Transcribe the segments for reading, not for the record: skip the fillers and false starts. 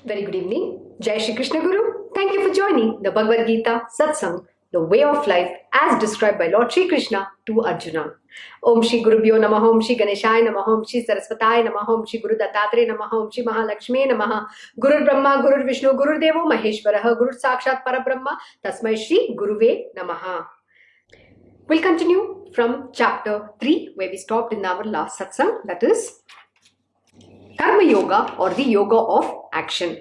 Very good evening. Jai Shri Krishna Guru. Thank you for joining the Bhagavad Gita Satsang, the way of life as described by Lord Shri Krishna to Arjuna. Om Shri Gurubhyo Namaha, Om Shri Ganeshaya Namaha, Om Shri Saraswataya Namaha, Om Shri Guru Dattatreya Namaha, Om Shri Mahalakshmi Namaha, Gurur Brahma, Gurur Vishnu, Gurur Devo Maheshwaraha, Gurur Sakshat Parabrahma, Tasmai Shri Guruve Namaha. We'll continue from chapter 3 where we stopped in our last satsang, that is Karmayoga or the yoga of action.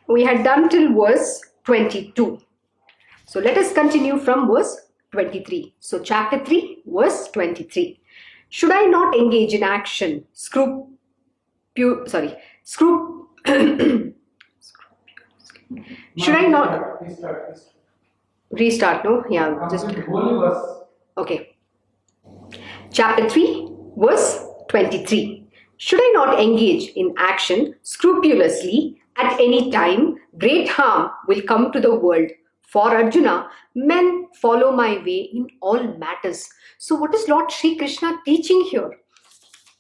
We had done till verse 22. So let us continue from verse 23. So chapter 3, verse 23. Should I not engage in action? Should I not restart? No, yeah, just okay. Chapter 3, verse 23. Should I not engage in action scrupulously at any time, great harm will come to the world. For Arjuna, men follow my way in all matters. So what is Lord Shri Krishna teaching here?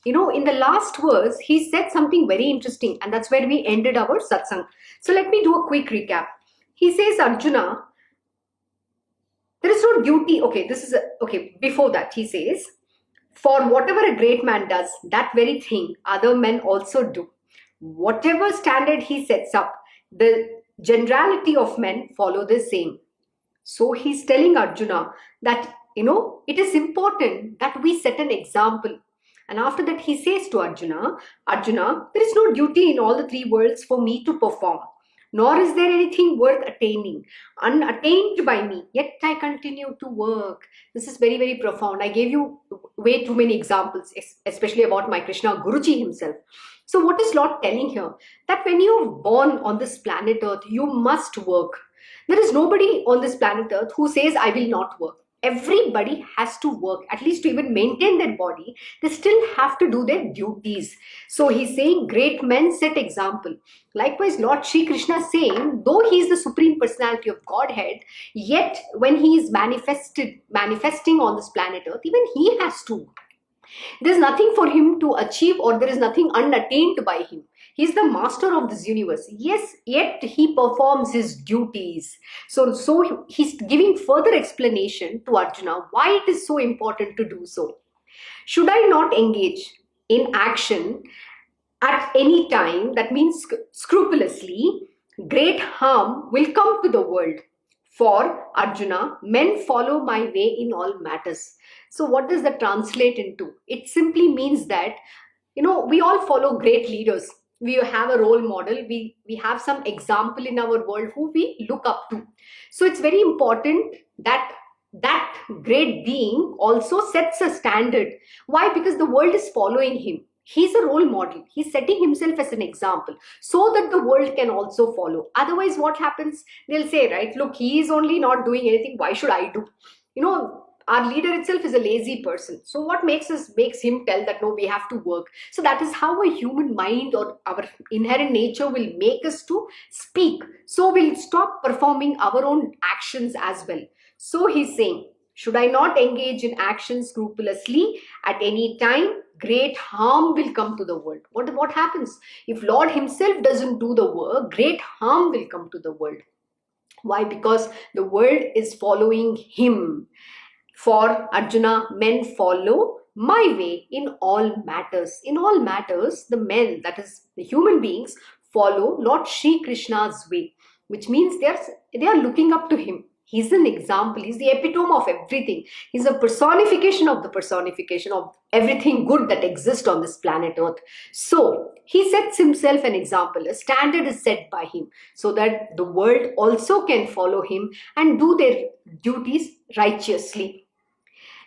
You know, in the last verse, he said something very interesting, and that's where we ended our satsang. So let me do a quick recap. He says, Arjuna, there is no duty. Before that, he says, for whatever a great man does, that very thing other men also do. Whatever standard he sets up, the generality of men follow the same. So he's telling Arjuna that, it is important that we set an example. And after that, he says to Arjuna, there is no duty in all the three worlds for me to perform, nor is there anything worth attaining, unattained by me, yet I continue to work. This is very, very profound. I gave you way too many examples, especially about my Krishna Guruji himself. So what is Lord telling here? That when you are born on this planet Earth, you must work. There is nobody on this planet Earth who says, I will not work. Everybody has to work, at least to even maintain their body. They still have to do their duties. So he's saying great men set example. Likewise, Lord Shri Krishna is saying, though he is the Supreme Personality of Godhead, yet when he is manifesting on this planet Earth, even he has to work. There is nothing for him to achieve, or there is nothing unattained by him. He is the master of this universe. Yes, yet he performs his duties. So he's giving further explanation to Arjuna why it is so important to do so. Should I not engage in action at any time, that means scrupulously, great harm will come to the world. For Arjuna, men follow my way in all matters. So what does that translate into? It simply means that, we all follow great leaders. We have a role model. We have some example in our world who we look up to. So it's very important that that great being also sets a standard. Why? Because the world is following him. He's a role model. He's setting himself as an example so that the world can also follow. Otherwise, what happens? They'll say, right, look, he is only not doing anything. Why should I do? Our leader itself is a lazy person. So what makes him tell that, no, we have to work. So that is how a human mind or our inherent nature will make us to speak. So we'll stop performing our own actions as well. So he's saying, should I not engage in action scrupulously at any time? Great harm will come to the world. What happens? If Lord himself doesn't do the work, great harm will come to the world. Why? Because the world is following him. For Arjuna, men follow my way in all matters. In all matters, the men, that is the human beings, follow Lord Shri Krishna's way, which means they are looking up to him. He's an example. He's the epitome of everything. He's a personification of the personification of everything good that exists on this planet Earth. So he sets himself an example. A standard is set by him so that the world also can follow him and do their duties righteously.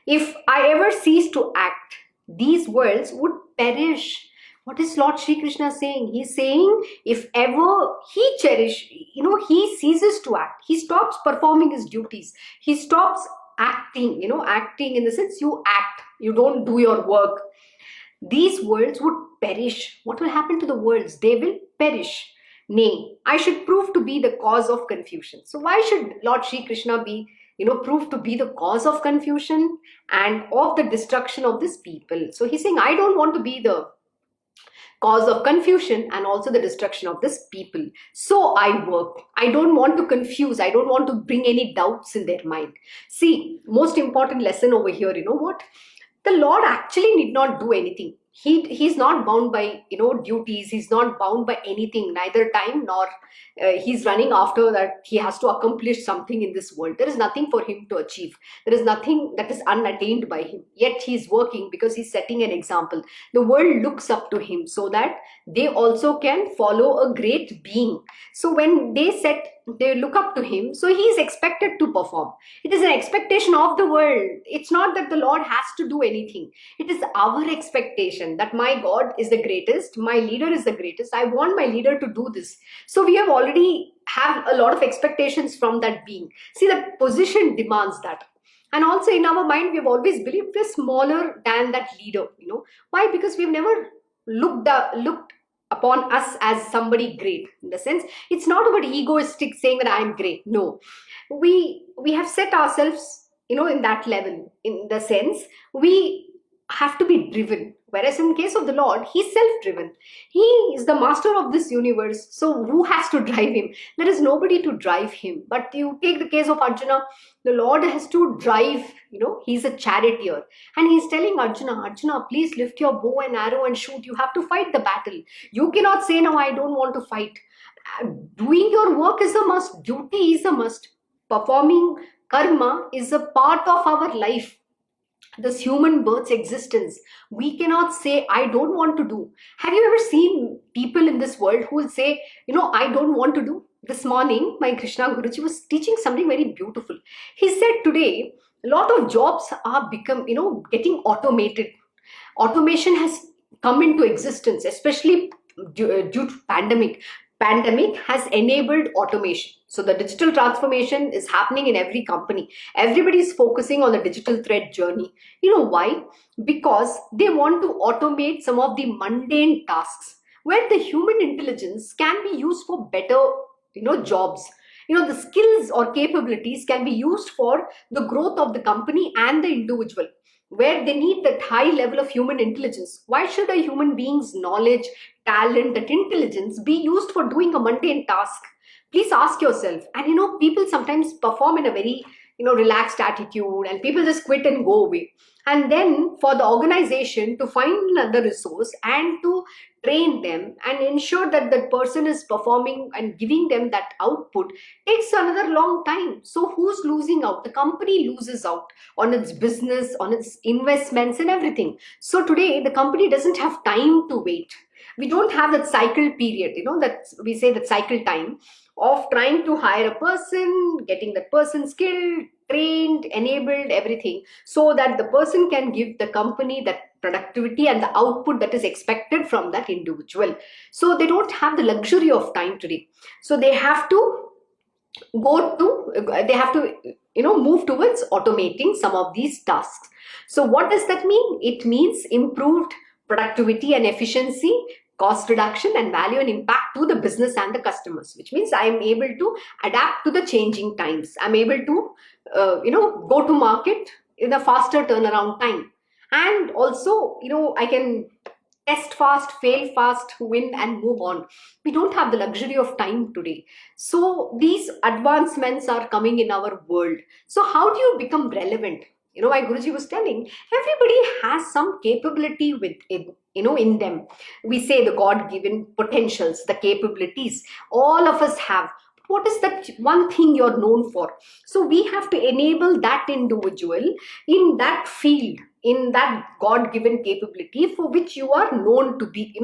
If I ever cease to act, these worlds would perish. What is Lord Shri Krishna saying? He's saying if ever he he ceases to act, he stops performing his duties, he stops acting, acting in the sense you act, you don't do your work, these worlds would perish. What will happen to the worlds? They will perish. Nay, I should prove to be the cause of confusion. So why should Lord Shri Krishna be prove to be the cause of confusion and of the destruction of this people? So he's saying, I don't want to be the cause of confusion and also the destruction of this people. So I work. I don't want to confuse. I don't want to bring any doubts in their mind. See, most important lesson over here, you know what? The Lord actually need not do anything. He's not bound by, duties. He's not bound by anything, neither time nor he's running after that he has to accomplish something in this world. There is nothing for him to achieve. There is nothing that is unattained by him. Yet he's working because he's setting an example. The world looks up to him so that they also can follow a great being. So when they look up to him, so he is expected to perform. It is an expectation of the world. It's not that the Lord has to do anything. It is our expectation that my God is the greatest, my leader is the greatest. I want my leader to do this. So we have already have a lot of expectations from that being. See, that position demands that. And also in our mind, we have always believed we're smaller than that leader. Why? Because we've never looked upon us as somebody great. In the sense, it's not about egoistic saying that I'm great. No, we have set ourselves, in that level. In the sense, we have to be driven. Whereas in case of the Lord, he's self-driven. He is the master of this universe. So who has to drive him? There is nobody to drive him. But you take the case of Arjuna, the Lord has to drive, he's a charioteer. And he's telling Arjuna, please lift your bow and arrow and shoot. You have to fight the battle. You cannot say, no, I don't want to fight. Doing your work is a must. Duty is a must. Performing karma is a part of our life. This human bird's existence. We cannot say, I don't want to do. Have you ever seen people in this world who will say, I don't want to do? This morning, my Krishna Guruji was teaching something very beautiful. He said today, a lot of jobs are getting automated. Automation has come into existence, especially due to pandemic. Pandemic has enabled automation. So the digital transformation is happening in every company. Everybody is focusing on the digital thread journey. You know why? Because they want to automate some of the mundane tasks where the human intelligence can be used for better, jobs. The skills or capabilities can be used for the growth of the company and the individual, where they need that high level of human intelligence. Why should a human being's knowledge, talent, that intelligence be used for doing a mundane task? Please ask yourself. And people sometimes perform in a very relaxed attitude, and people just quit and go away. And then for the organization to find another resource and to train them and ensure that that person is performing and giving them that output takes another long time. So who's losing out? The company loses out on its business, on its investments and everything. So today the company doesn't have time to wait. We don't have that cycle period, that we say that cycle time of trying to hire a person, getting that person skilled, trained, enabled, everything, so that the person can give the company that productivity and the output that is expected from that individual. So they don't have the luxury of time today. So they have to move towards automating some of these tasks. So what does that mean? It means improved productivity and efficiency, cost reduction and value and impact to the business and the customers, which means I am able to adapt to the changing times. I'm able to, go to market in a faster turnaround time. And also, I can test fast, fail fast, win and move on. We don't have the luxury of time today. So these advancements are coming in our world. So how do you become relevant? My Guruji was telling, everybody has some capability in them. We say the God-given potentials, the capabilities, all of us have. What is that one thing you're known for? So we have to enable that individual in that field, in that God-given capability for which you are known to be.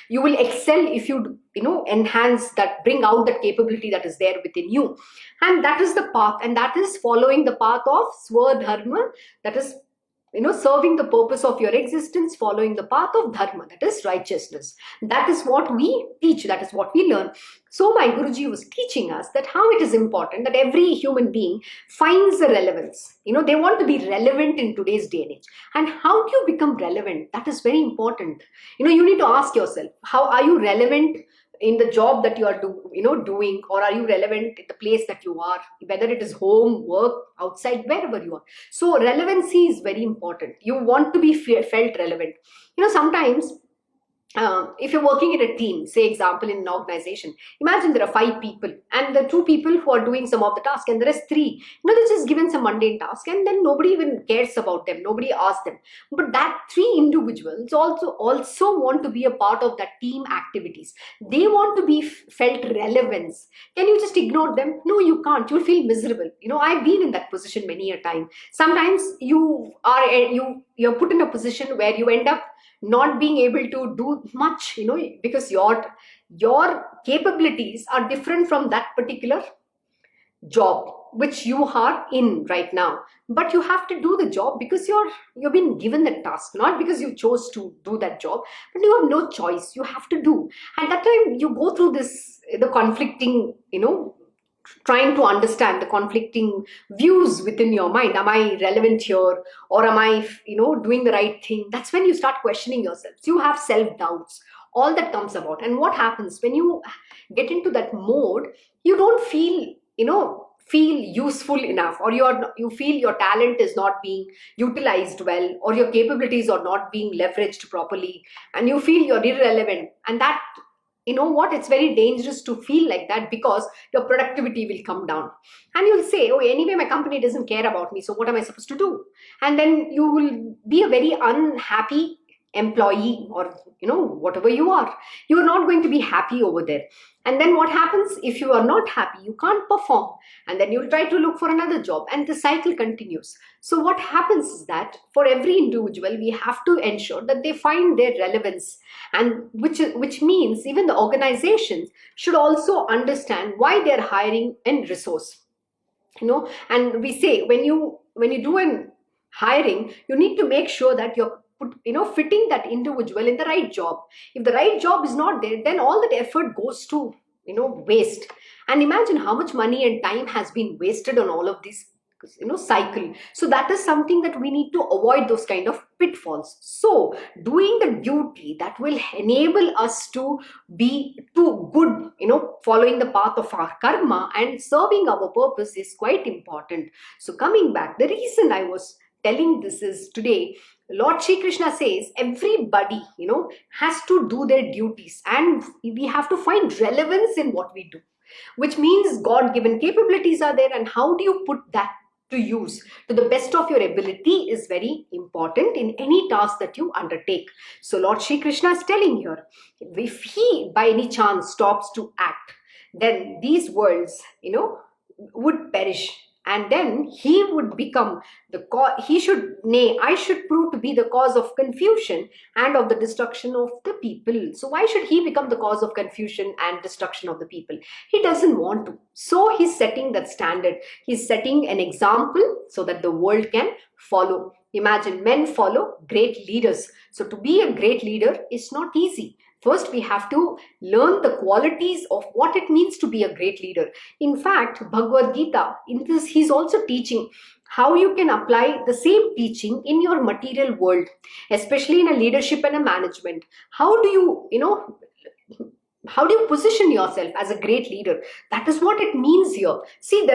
You will excel if you enhance that, bring out that capability that is there within you. And that is the path, and that is following the path of Swadharma, that is serving the purpose of your existence, following the path of dharma, that is righteousness. That is what we teach, that is what we learn. So my Guruji was teaching us that how it is important that every human being finds a relevance. They want to be relevant in today's day and age. And how do you become relevant? That is very important. You need to ask yourself, how are you relevant in the job that you are doing, or are you relevant in the place that you are, whether it is home, work, outside, wherever you are. So relevancy is very important. You want to be felt relevant. Sometimes if you're working in a team, say example in an organization, imagine there are 5 people and the 2 people who are doing some of the task and there is 3. They're just given some mundane task and then nobody even cares about them. Nobody asks them. But that 3 individuals also want to be a part of that team activities. They want to be felt relevance. Can you just ignore them? No, you can't. You'll feel miserable. I've been in that position many a time. Sometimes you're put in a position where you end up not being able to do much, because your capabilities are different from that particular job which you are in right now. But you have to do the job because you've been given the task, not because you chose to do that job, but you have no choice. You have to do. At that time you go through the conflicting, trying to understand the conflicting views within your mind. Am I relevant here, or am I doing the right thing? That's when you start questioning yourself. You have self doubts, all that comes about. And what happens when you get into that mode? You don't feel useful enough, or you feel your talent is not being utilized well, or your capabilities are not being leveraged properly, and you feel you're irrelevant. And that, it's very dangerous to feel like that, because your productivity will come down and you'll say, oh, anyway my company doesn't care about me, so what am I supposed to do? And then you will be a very unhappy employee, or whatever you are not going to be happy over there. And then what happens? If you are not happy, you can't perform, and then you'll try to look for another job, and the cycle continues. So what happens is that for every individual, we have to ensure that they find their relevance, and which means even the organizations should also understand why they're hiring and resource. And we say, when you do an hiring, you need to make sure that you're fitting that individual in the right job. If the right job is not there, then all that effort goes to waste. And imagine how much money and time has been wasted on all of this cycle. So that is something that we need to avoid, those kind of pitfalls. So doing the duty that will enable us to be too good, following the path of our karma and serving our purpose is quite important. So coming back, the reason I was telling this is, today Lord Shri Krishna says everybody has to do their duties, and we have to find relevance in what we do, which means God-given capabilities are there, and how do you put that to use to the best of your ability is very important in any task that you undertake. So Lord Shri Krishna is telling here, if he by any chance stops to act, then these worlds would perish, and then he would become I should prove to be the cause of confusion and of the destruction of the people. So why should he become the cause of confusion and destruction of the people? He doesn't want to. So he's setting that standard. He's setting an example so that the world can follow. Imagine, men follow great leaders. So to be a great leader is not easy. First, we have to learn the qualities of what it means to be a great leader. In fact, Bhagavad Gita, in this, he's also teaching how you can apply the same teaching in your material world, especially in a leadership and a management. How do you position yourself as a great leader? That is what it means here. See,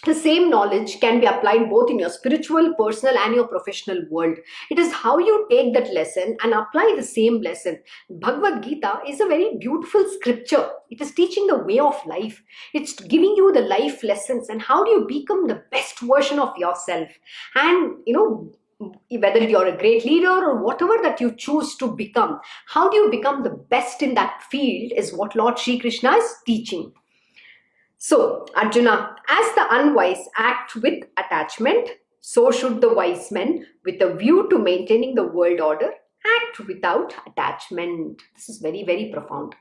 the same knowledge can be applied both in your spiritual, personal, and your professional world. It is how you take that lesson and apply the same lesson. Bhagavad Gita is a very beautiful scripture. It is teaching the way of life. It's giving you the life lessons and how do you become the best version of yourself. And, whether you're a great leader or whatever that you choose to become, how do you become the best in that field is what Lord Shri Krishna is teaching. So, Arjuna, as the unwise act with attachment, so should the wise men, with a view to maintaining the world order, act without attachment. This is very, very profound.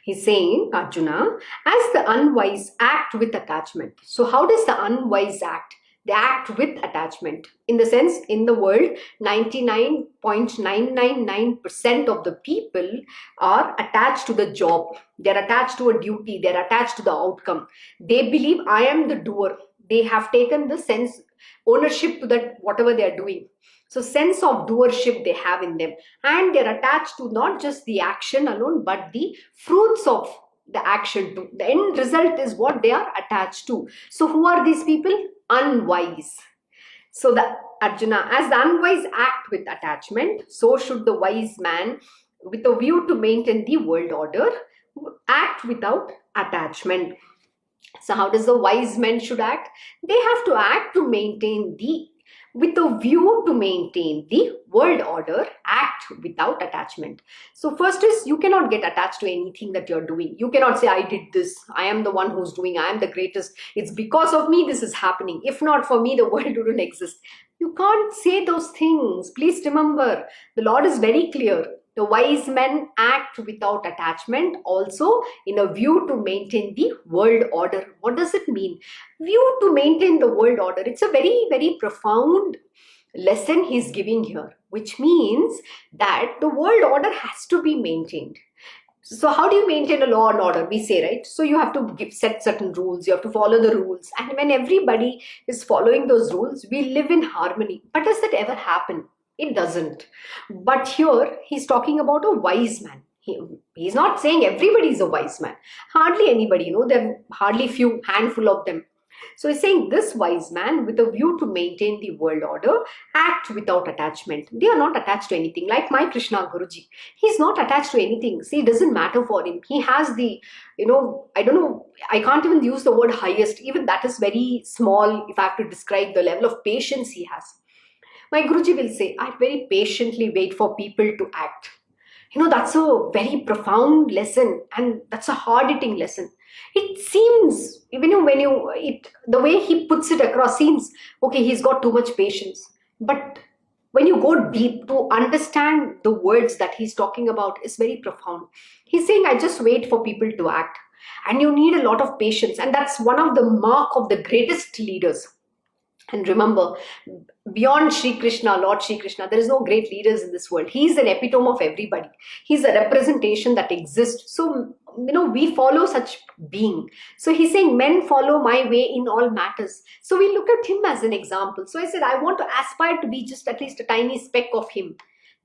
He's saying, Arjuna, as the unwise act with attachment. So, how does the unwise act? They act with attachment. In the sense, in the world, 99.999% of the people are attached to the job. They're attached to a duty. They're attached to the outcome. They believe I am the doer. They have taken the sense, ownership to that, whatever they are doing. So sense of doership they have in them. And they're attached to not just the action alone, but the fruits of the action too. The end result is what they are attached to. So who are these people? Unwise. So the Arjuna, as the unwise act with attachment, so should the wise man with a view to maintain the world order, act without attachment. So how does the wise men should act? They have to act to maintain the, with a view to maintain the world order, act without attachment. So first is, you cannot get attached to anything that you're doing. You cannot say, I did this, I am the one who's doing, I am the greatest, it's because of me this is happening, if not for me the world wouldn't exist. You can't say those things. Please remember, the Lord is very clear. The wise men act without attachment, also in a view to maintain the world order. What does it mean? View to maintain the world order. It's a very, very profound lesson he's giving here, which means that the world order has to be maintained. So how do you maintain a law and order? We say, right? So you have to set certain rules, you have to follow the rules. And when everybody is following those rules, we live in harmony. But does that ever happen? It doesn't. But here he's talking about a wise man. He's not saying everybody is a wise man. Hardly anybody, there are hardly few, handful of them. So he's saying this wise man, with a view to maintain the world order, act without attachment. They are not attached to anything. Like my Krishna Guruji, he's not attached to anything. See, it doesn't matter for him. He has the, I don't know, I can't even use the word highest. Even that is very small if I have to describe the level of patience he has. My Guruji will say, I very patiently wait for people to act. That's a very profound lesson, and that's a hard-hitting lesson. It seems, even the way he puts it across seems, okay, he's got too much patience. But when you go deep to understand the words that he's talking about, is very profound. He's saying, I just wait for people to act. And you need a lot of patience. And that's one of the mark of the greatest leaders. And remember, beyond Sri Krishna, Lord Sri Krishna, there is no great leaders in this world. He is an epitome of everybody. He's a representation that exists. So, we follow such being. So he's saying, men follow my way in all matters. So we look at him as an example. So I said, I want to aspire to be just at least a tiny speck of him.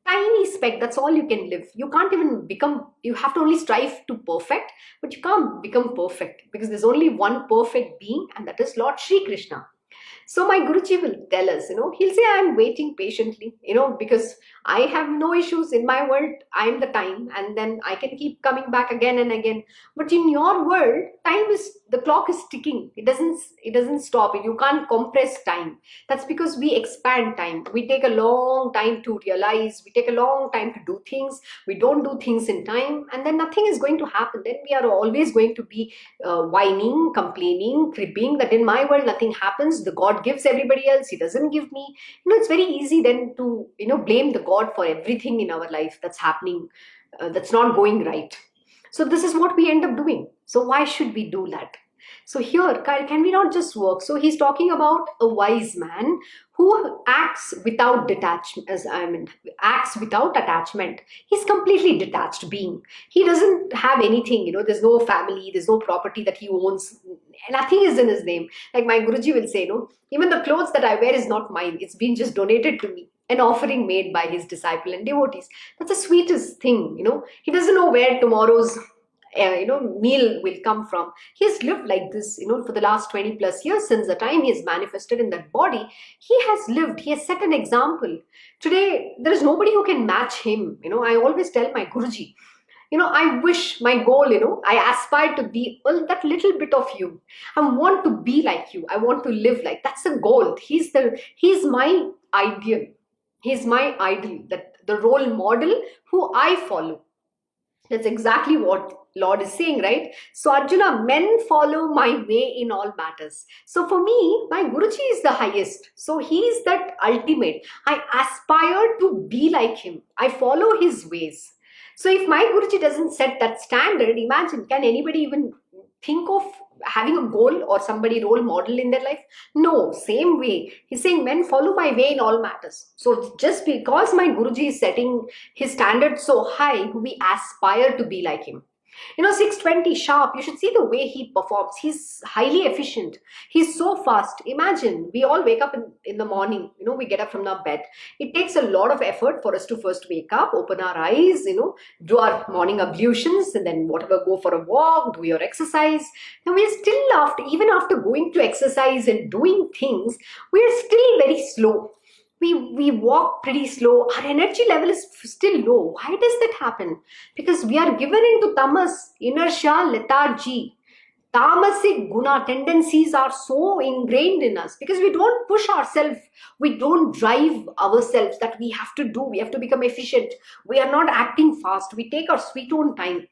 Tiny speck, that's all you can live. You can't even become, you have to only strive to perfect, but you can't become perfect because there's only one perfect being, and that is Lord Sri Krishna. So my Guruji will tell us, he'll say, I'm waiting patiently, because I have no issues in my world. I'm the time, and then I can keep coming back again and again. But in your world, the clock is ticking. It doesn't stop. You can't compress time. That's because we expand time. We take a long time to realize. We take a long time to do things. We don't do things in time, and then nothing is going to happen. Then we are always going to be whining, complaining, cribbing that in my world nothing happens. The God gives everybody else. He doesn't give me. It's very easy then to blame the God for everything in our life that's happening, that's not going right. So this is what we end up doing. So why should we do that? So here, can we not just work? So he's talking about a wise man who acts without acts without attachment. He's completely detached being. He doesn't have anything, there's no family, there's no property that he owns. Nothing is in his name. Like my Guruji will say, even the clothes that I wear is not mine. It's been just donated to me. An offering made by his disciple and devotees. That's the sweetest thing, He doesn't know where tomorrow's meal will come from. He's lived like this, for the last 20 plus years since the time he is manifested in that body. He has lived, he has set an example. Today, there is nobody who can match him. I always tell my Guruji, I wish my goal, I aspire to be that little bit of you. I want to be like you. I want to live like, that's the goal. He's my ideal. He's my idol, the role model who I follow. That's exactly what Lord is saying, right? So Arjuna, men follow my way in all matters. So for me, my Guruji is the highest. So he is that ultimate. I aspire to be like him. I follow his ways. So if my Guruji doesn't set that standard, imagine, can anybody even think of having a goal or somebody role model in their life? No, same way. He's saying men follow my way in all matters. So just because my Guruji is setting his standard so high, we aspire to be like him. 6:20 sharp, you should see the way he performs. He's highly efficient. He's so fast. Imagine, we all wake up in the morning, we get up from our bed. It takes a lot of effort for us to first wake up, open our eyes, do our morning ablutions, and then go for a walk, do your exercise. Now we're still even after going to exercise and doing things, we're still very slow. we walk pretty slow, our energy level is still low. Why does that happen? Because we are given into tamas, inertia, lethargy. Tamasic guna tendencies are so ingrained in us because we don't push ourselves, we don't drive ourselves that we have to become efficient. We are not acting fast, we take our sweet own time.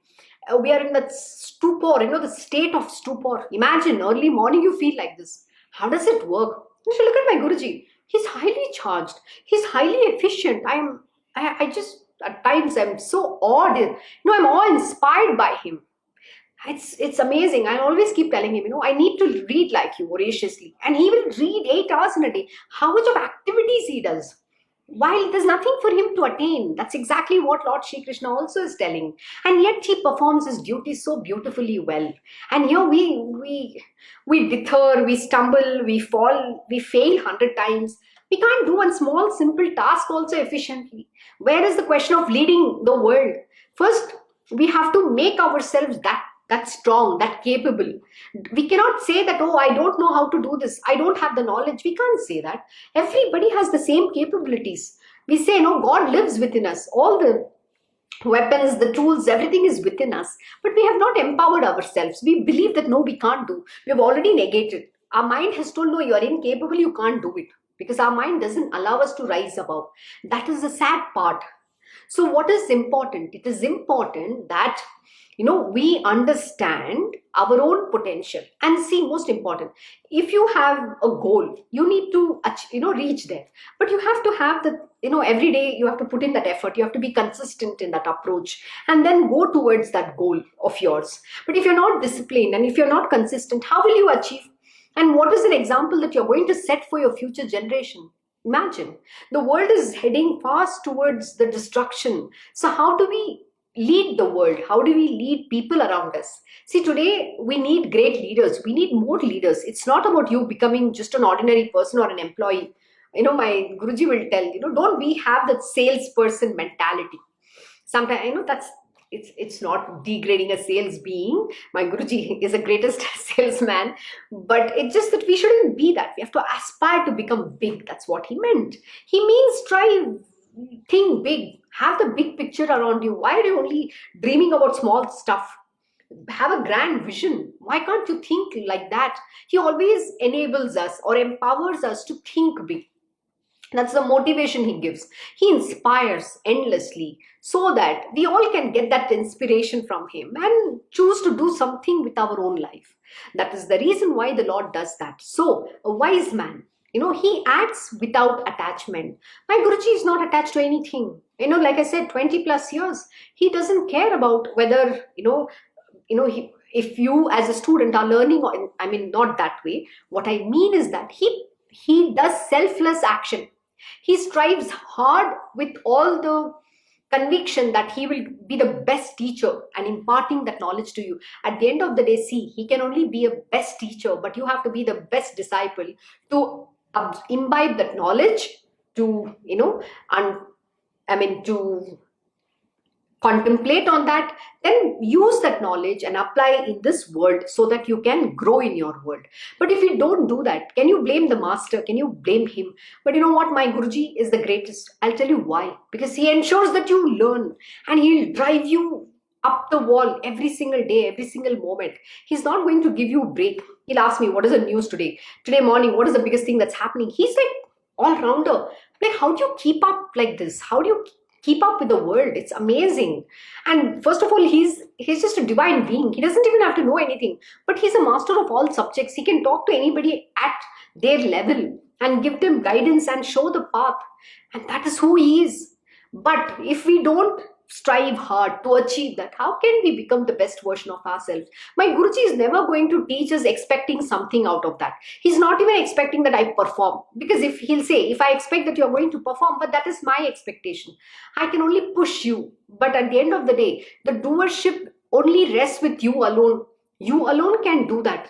We are in that stupor, the state of stupor. Imagine early morning you feel like this. How does it work? You should look at my Guruji. He's highly charged, he's highly efficient. I just at times I'm so awed. I'm all inspired by him. It's amazing. I always keep telling him, I need to read like you voraciously. And he will read 8 hours in a day. How much of activities he does? While there's nothing for him to attain. That's exactly what Lord Shri Krishna also is telling. And yet he performs his duty so beautifully well. And here we deter, we stumble, we fall, we fail 100 times. We can't do one small simple task also efficiently. Where is the question of leading the world? First, we have to make ourselves that strong, that capable. We cannot say that, I don't know how to do this, I don't have the knowledge. We can't say that. Everybody has the same capabilities. We say, no, God lives within us. All the weapons, the tools, everything is within us. But we have not empowered ourselves. We believe that, no, we can't do. We have already negated. Our mind has told, no, you are incapable, you can't do it. Because our mind doesn't allow us to rise above. That is the sad part. So what is important? It is important that we understand our own potential. And see, most important, if you have a goal, you need to reach there. But you have to have the every day you have to put in that effort. You have to be consistent in that approach and then go towards that goal of yours. But if you're not disciplined and if you're not consistent, how will you achieve? And what is an example that you're going to set for your future generation? Imagine, the world is heading fast towards the destruction. So how do we lead the world? How do we lead people around us? See, today we need great leaders. We need more leaders. It's not about you becoming just an ordinary person or an employee. My Guruji will tell, don't we have that salesperson mentality. Sometimes, it's not degrading a sales being. My Guruji is the greatest salesman, but it's just that we shouldn't be that. We have to aspire to become big. That's what he meant. He means strive, think big, have the big picture around you. Why are you only dreaming about small stuff? Have a grand vision. Why can't you think like that? He always enables us or empowers us to think big. That's the motivation he gives. He inspires endlessly so that we all can get that inspiration from him and choose to do something with our own life. That is the reason why the Lord does that. So, a wise man, he acts without attachment. My Guruji is not attached to anything. Like I said, 20 plus years. He doesn't care about whether, if you as a student are learning, not that way. What I mean is that he does selfless action. He strives hard with all the conviction that he will be the best teacher and imparting that knowledge to you. At the end of the day, see, he can only be a best teacher, but you have to be the best disciple to imbibe that knowledge, to, to contemplate on that, then use that knowledge and apply in this world so that you can grow in your world. But if you don't do that, can you blame the master? Can you blame him? But you know what? My Guruji is the greatest. I'll tell you why. Because he ensures that you learn and he'll drive you up the wall every single day, every single moment. He's not going to give you a break. He'll ask me, what is the news today? Today morning, what is the biggest thing that's happening? He's like all-rounder. Like, how do you keep up like this? How do you keep up with the world? It's amazing. And first of all, he's just a divine being. He doesn't even have to know anything, but he's a master of all subjects. He can talk to anybody at their level and give them guidance and show the path. And that is who he is. But if we don't strive hard to achieve that, how can we become the best version of ourselves? My Guruji is never going to teach us expecting something out of that. He's not even expecting that I perform. Because if he'll say, if I expect that you're going to perform, but that is my expectation. I can only push you. But at the end of the day, the doership only rests with you alone. You alone can do that.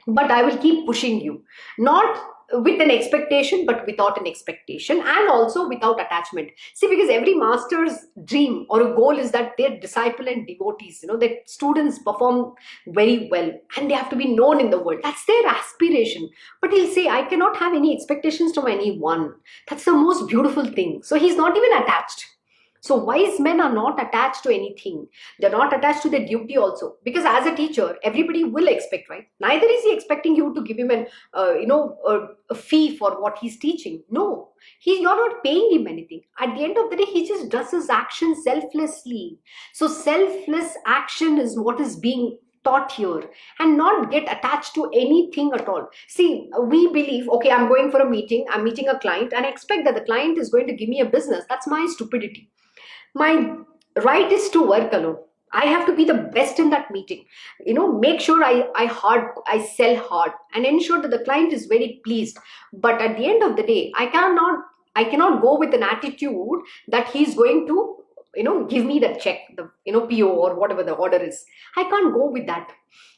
But I will keep pushing you. Not with an expectation but without an expectation, and also without attachment. See, because every master's dream or a goal is that their disciple and devotees, their students perform very well and they have to be known in the world. That's their aspiration. But he'll say, I cannot have any expectations from anyone. That's the most beautiful thing. So he's not even attached. So wise men are not attached to anything. They're not attached to their duty also. Because as a teacher, everybody will expect, right? Neither is he expecting you to give him a fee for what he's teaching. No, you're not paying him anything. At the end of the day, he just does his action selflessly. So selfless action is what is being taught here, and not get attached to anything at all. See, we believe, okay, I'm going for a meeting, I'm meeting a client, and I expect that the client is going to give me a business. That's my stupidity. My right is to work alone. I have to be the best in that meeting. Make sure I sell hard and ensure that the client is very pleased. But at the end of the day, I cannot go with an attitude that he's going to give me the check, the PO or whatever the order is. I can't go with that.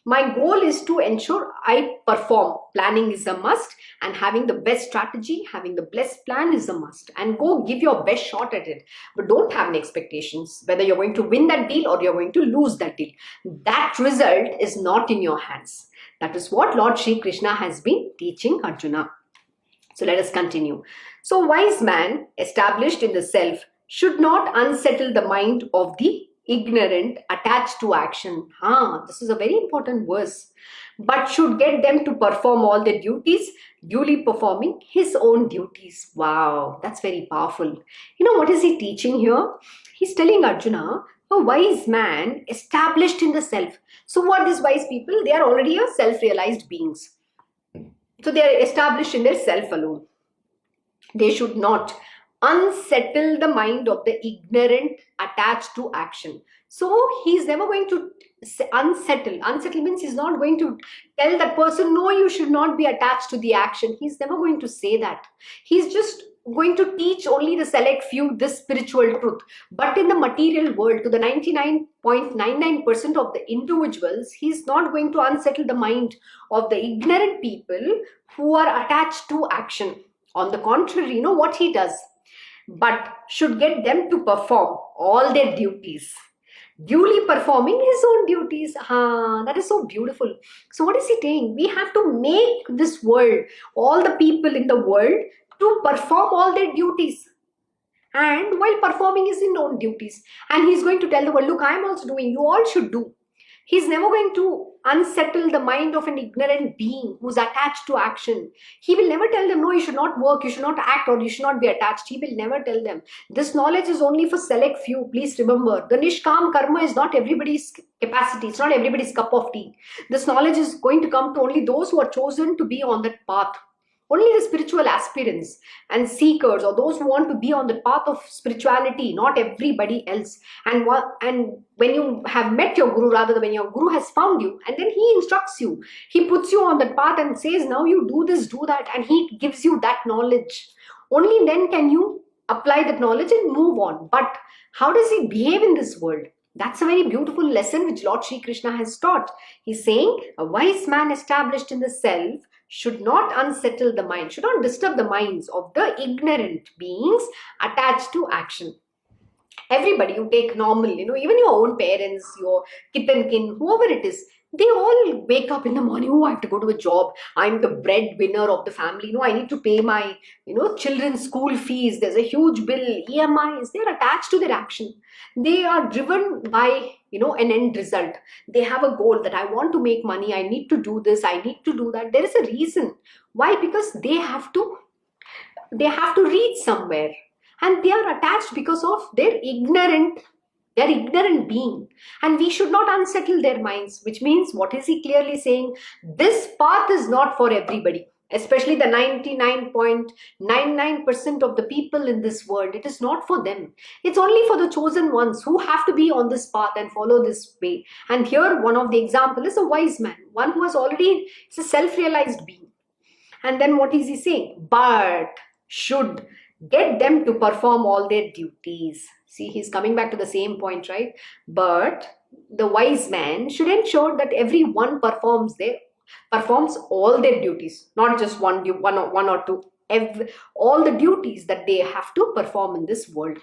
My goal is to ensure I perform. Planning is a must, and having the best strategy, having the best plan is a must, and go give your best shot at it. But don't have any expectations whether you're going to win that deal or you're going to lose that deal. That result is not in your hands. That is what Lord Sri Krishna has been teaching Arjuna. So let us continue. So wise man established in the self should not unsettle the mind of the ignorant attached to action. This is a very important verse. But should get them to perform all their duties, duly performing his own duties. Wow, that's very powerful. What is he teaching here? He's telling Arjuna, a wise man established in the self. So what is wise people? They are already a self-realized beings. So they are established in their self alone. They should not unsettle the mind of the ignorant attached to action. So he's never going to unsettle. Unsettle means he's not going to tell that person, no, you should not be attached to the action. He's never going to say that. He's just going to teach only the select few this spiritual truth. But in the material world, to the 99.99% of the individuals, he's not going to unsettle the mind of the ignorant people who are attached to action. On the contrary, what he does? But should get them to perform all their duties, duly performing his own duties. That is so beautiful. So what is he saying? We have to make this world, all the people in the world, to perform all their duties. And while performing his own duties, and he's going to tell the world, look, I am also doing, you all should do. He's never going to unsettle the mind of an ignorant being who's attached to action. He will never tell them, no, you should not work, you should not act, or you should not be attached. He will never tell them. This knowledge is only for select few. Please remember, the Nishkam karma is not everybody's capacity. It's not everybody's cup of tea. This knowledge is going to come to only those who are chosen to be on that path. Only the spiritual aspirants and seekers, or those who want to be on the path of spirituality, not everybody else. And when you have met your Guru, rather than when your Guru has found you, and then he instructs you, he puts you on that path and says, now you do this, do that, and he gives you that knowledge. Only then can you apply that knowledge and move on. But how does he behave in this world? That's a very beautiful lesson which Lord Sri Krishna has taught. He's saying, a wise man established in the self should not unsettle the mind, should not disturb the minds of the ignorant beings attached to action. Everybody, you take normal, even your own parents, your kith and kin, whoever it is, they all wake up in the morning, oh, I have to go to a job, I'm the breadwinner of the family, I need to pay my, children's school fees, there's a huge bill, EMIs, they're attached to their action. They are driven by, an end result. They have a goal that I want to make money, I need to do this, I need to do that. There is a reason. Why? Because they have to reach somewhere. And they are attached because of their ignorant being. And we should not unsettle their minds, which means, what is he clearly saying? This path is not for everybody, especially the 99.99% of the people in this world. It is not for them. It's only for the chosen ones who have to be on this path and follow this way. And here, one of the example is a wise man, one who has already, it's a self-realized being. And then what is he saying? But should get them to perform all their duties. See, he's coming back to the same point, right? But the wise man should ensure that everyone performs their performs all their duties, not just one or two, all the duties that they have to perform in this world.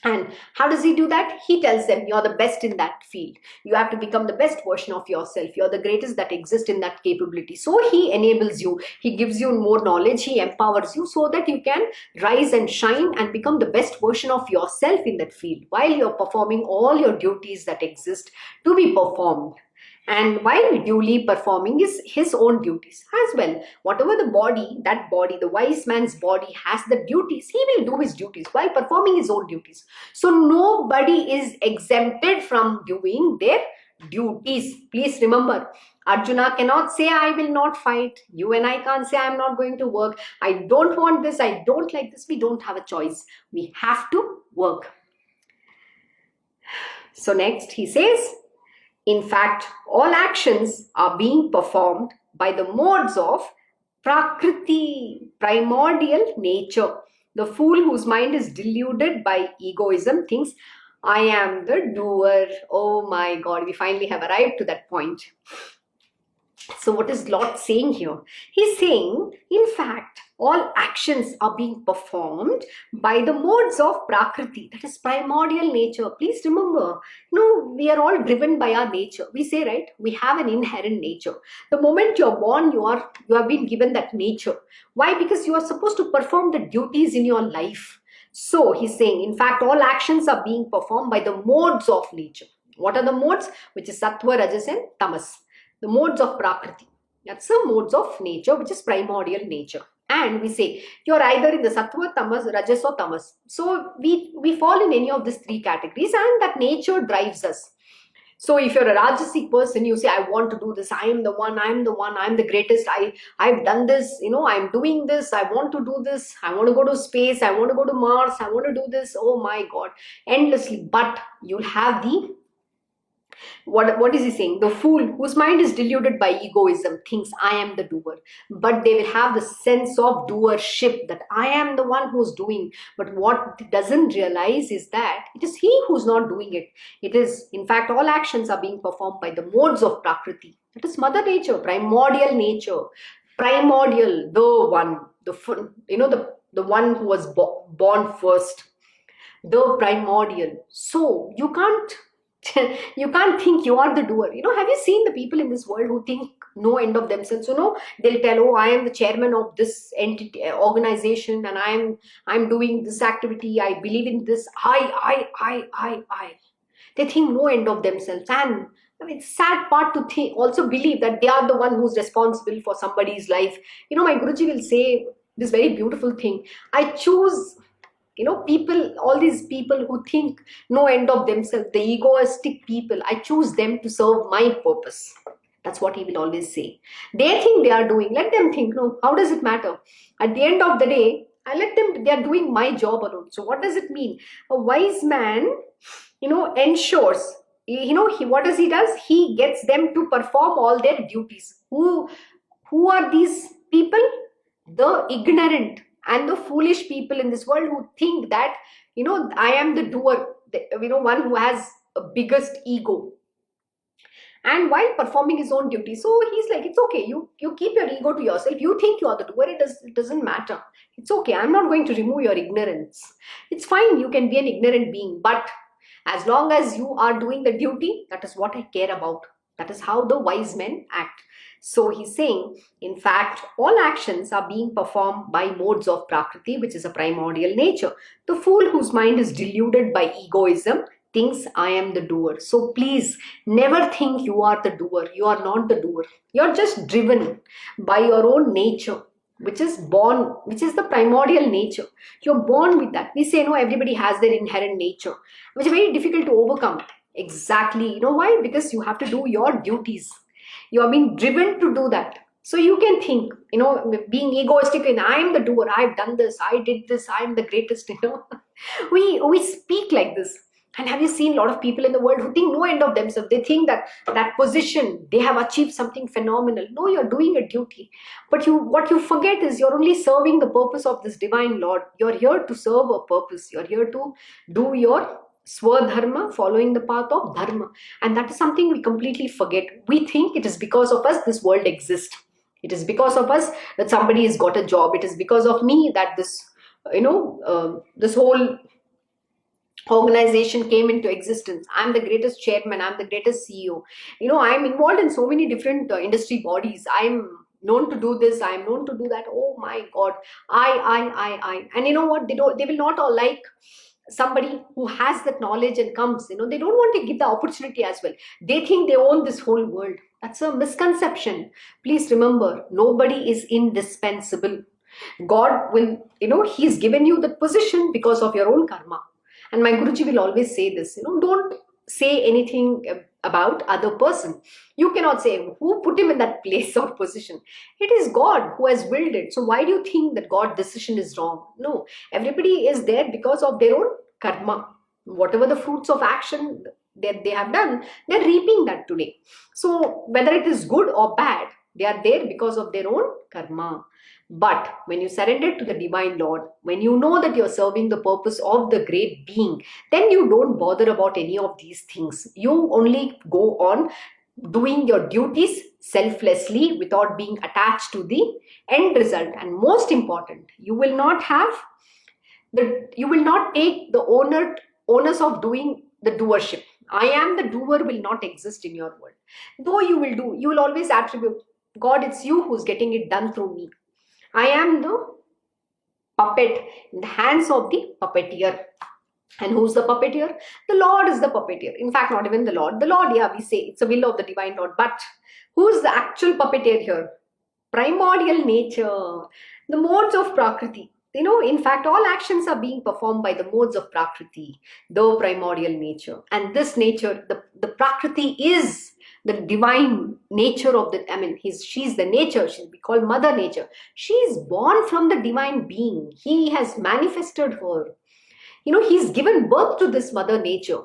And how does he do that? He tells them, you're the best in that field. You have to become the best version of yourself. You're the greatest that exists in that capability. So he enables you. He gives you more knowledge. He empowers you so that you can rise and shine and become the best version of yourself in that field while you're performing all your duties that exist to be performed. And while duly performing his own duties as well. Whatever the body, the wise man's body has the duties, he will do his duties while performing his own duties. So nobody is exempted from doing their duties. Please remember, Arjuna cannot say, I will not fight. You and I can't say, I'm not going to work. I don't want this. I don't like this. We don't have a choice. We have to work. So next he says, in fact, all actions are being performed by the modes of Prakrti, primordial nature. The fool whose mind is deluded by egoism thinks, I am the doer. Oh my God, we finally have arrived to that point. So what is Lord saying here? He's saying, in fact, all actions are being performed by the modes of Prakrti, that is primordial nature. Please remember, we are all driven by our nature. We say, right, we have an inherent nature. The moment you're born, you have been given that nature. Why? Because you are supposed to perform the duties in your life. So he's saying, in fact, all actions are being performed by the modes of nature. What are the modes? Which is Sattva, Rajas and Tamas. The modes of Prakrti. That's the modes of nature, which is primordial nature. And we say, you're either in the Sattva, Tamas, Rajas or Tamas. So we fall in any of these three categories, and that nature drives us. So if you're a Rajasic person, you say, I want to do this. I am the one, I'm the greatest. I've done this, I'm doing this. I want to do this. I want to go to space. I want to go to Mars. I want to do this. Oh my God, endlessly. But you'll have the what is he saying? The fool whose mind is deluded by egoism thinks I am the doer. But they will have the sense of doership, that I am the one who's doing. But what doesn't realize is that it is he who's not doing it. It is, in fact, all actions are being performed by the modes of Prakriti. That is Mother Nature, primordial nature. Primordial, the one, the one who was born first. The primordial. So you can't think you are the doer. Have you seen the people in this world who think no end of themselves? They'll tell, oh, I am the chairman of this entity, organization, and I'm doing this activity. I believe in this. I. They think no end of themselves. And it's a sad part to also believe that they are the one who's responsible for somebody's life. My Guruji will say this very beautiful thing. I choose people, all these people who think no end of themselves, the egoistic people, I choose them to serve my purpose. That's what he will always say. They think they are doing, let them think. No, how does it matter? At the end of the day, I let them, they are doing my job alone. So what does it mean? A wise man, ensures, what does he does? He gets them to perform all their duties. Who are these people? The ignorant and the foolish people in this world who think that, I am the doer, one who has a biggest ego. And while performing his own duty, so he's like, it's okay, you keep your ego to yourself. You think you are the doer, it doesn't matter. It's okay, I'm not going to remove your ignorance. It's fine, you can be an ignorant being, but as long as you are doing the duty, that is what I care about. That is how the wise men act. So he's saying, in fact, all actions are being performed by modes of Prakriti, which is a primordial nature. The fool whose mind is deluded by egoism thinks I am the doer. So please never think you are the doer. You are not the doer. You're just driven by your own nature, which is the primordial nature. You're born with that. We say, no, everybody has their inherent nature, which is very difficult to overcome. Exactly. Why? Because you have to do your duties. You are being driven to do that. So you can think, being egoistic and I am the doer, I've done this, I did this, I'm the greatest, We speak like this. And have you seen a lot of people in the world who think no end of themselves? They think that position, they have achieved something phenomenal. No, you're doing a duty. But what you forget is you're only serving the purpose of this divine Lord. You're here to serve a purpose. You're here to do your Swadharma, following the path of dharma. And that is something we completely forget. We think it is because of us this world exists. It is because of us that somebody has got a job. It is because of me that this, this whole organization came into existence. I'm the greatest chairman, I'm the greatest CEO. I'm involved in so many different industry bodies. I'm known to do this, I'm known to do that. Oh my god, I. And you know what, they will not all like somebody who has that knowledge and comes. They don't want to give the opportunity as well. They think they own this whole world. That's a misconception. Please remember, nobody is indispensable. God will, he's given you that position because of your own karma. And my Guruji will always say this, don't say anything about other person. You cannot say who put him in that place or position. It is God who has willed it. So why do you think that God's decision is wrong? No, everybody is there because of their own karma. Whatever the fruits of action that they have done, they're reaping that today. So whether it is good or bad, they are there because of their own karma. But when you surrender to the Divine Lord, when you know that you're serving the purpose of the great being, then you don't bother about any of these things. You only go on doing your duties selflessly without being attached to the end result. And most important, you will not take the onus of doing the doership. I am the doer will not exist in your world. Though you will do, you will always attribute, God, it's you who's getting it done through me. I am the puppet in the hands of the puppeteer. And who's the puppeteer? The Lord is the puppeteer. In fact, not even the Lord. The Lord, yeah, we say it's a will of the Divine Lord. But who's the actual puppeteer here? Primordial nature, the modes of Prakrti. In fact, all actions are being performed by the modes of Prakrti, the primordial nature. And this nature, the Prakrti is the divine nature of she's the nature. We call Mother Nature. She is born from the divine being. He has manifested her. He's given birth to this Mother Nature.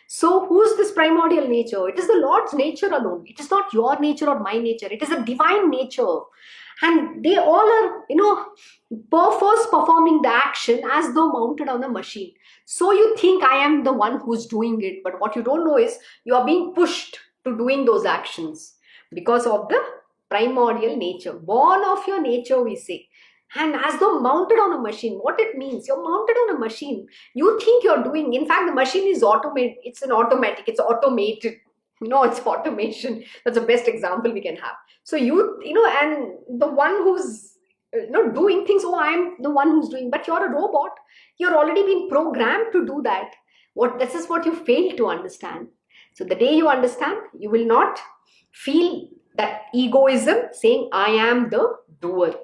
So who's this primordial nature? It is the Lord's nature alone. It is not your nature or my nature. It is a divine nature. And they all are, first performing the action as though mounted on a machine. So you think I am the one who's doing it. But what you don't know is you are being pushed to doing those actions because of the primordial nature. Born of your nature, we say. And as though mounted on a machine. What it means, you're mounted on a machine. You think you're doing, in fact, the machine is automated. It's automated. It's automation. That's the best example we can have. So and the one who's doing things, I'm the one who's doing, but you're a robot. You're already been programmed to do that. This is what you fail to understand. So the day you understand, you will not feel that egoism saying, I am the doer.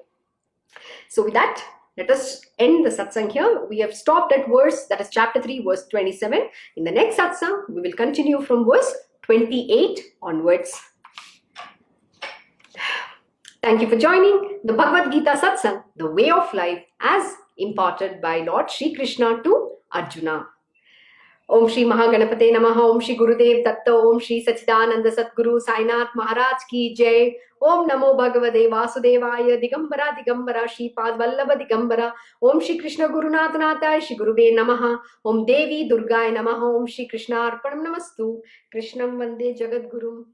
So with that, let us end the satsang here. We have stopped at that is chapter 3, verse 27. In the next satsang, we will continue from verse 28 onwards. Thank you for joining the Bhagavad Gita satsang, the way of life as imparted by Lord Shri Krishna to Arjuna. Om Shri Mahaganapate Namaha, Om Shri Gurudev Datta, Om Shri Sachidananda Satguru Sainath Maharaj Ki Jai. Om Namo Bhagavate Vasudevaya Digambara Digambara Shri Pad Vallabha Digambara. Om Shri Krishna Gurunath Natha Shri Guruve Namaha. Om Devi Durgaya Namaha. Om Shri Krishna Arpanam Namastu. Krishnam Vande Jagat Gurum.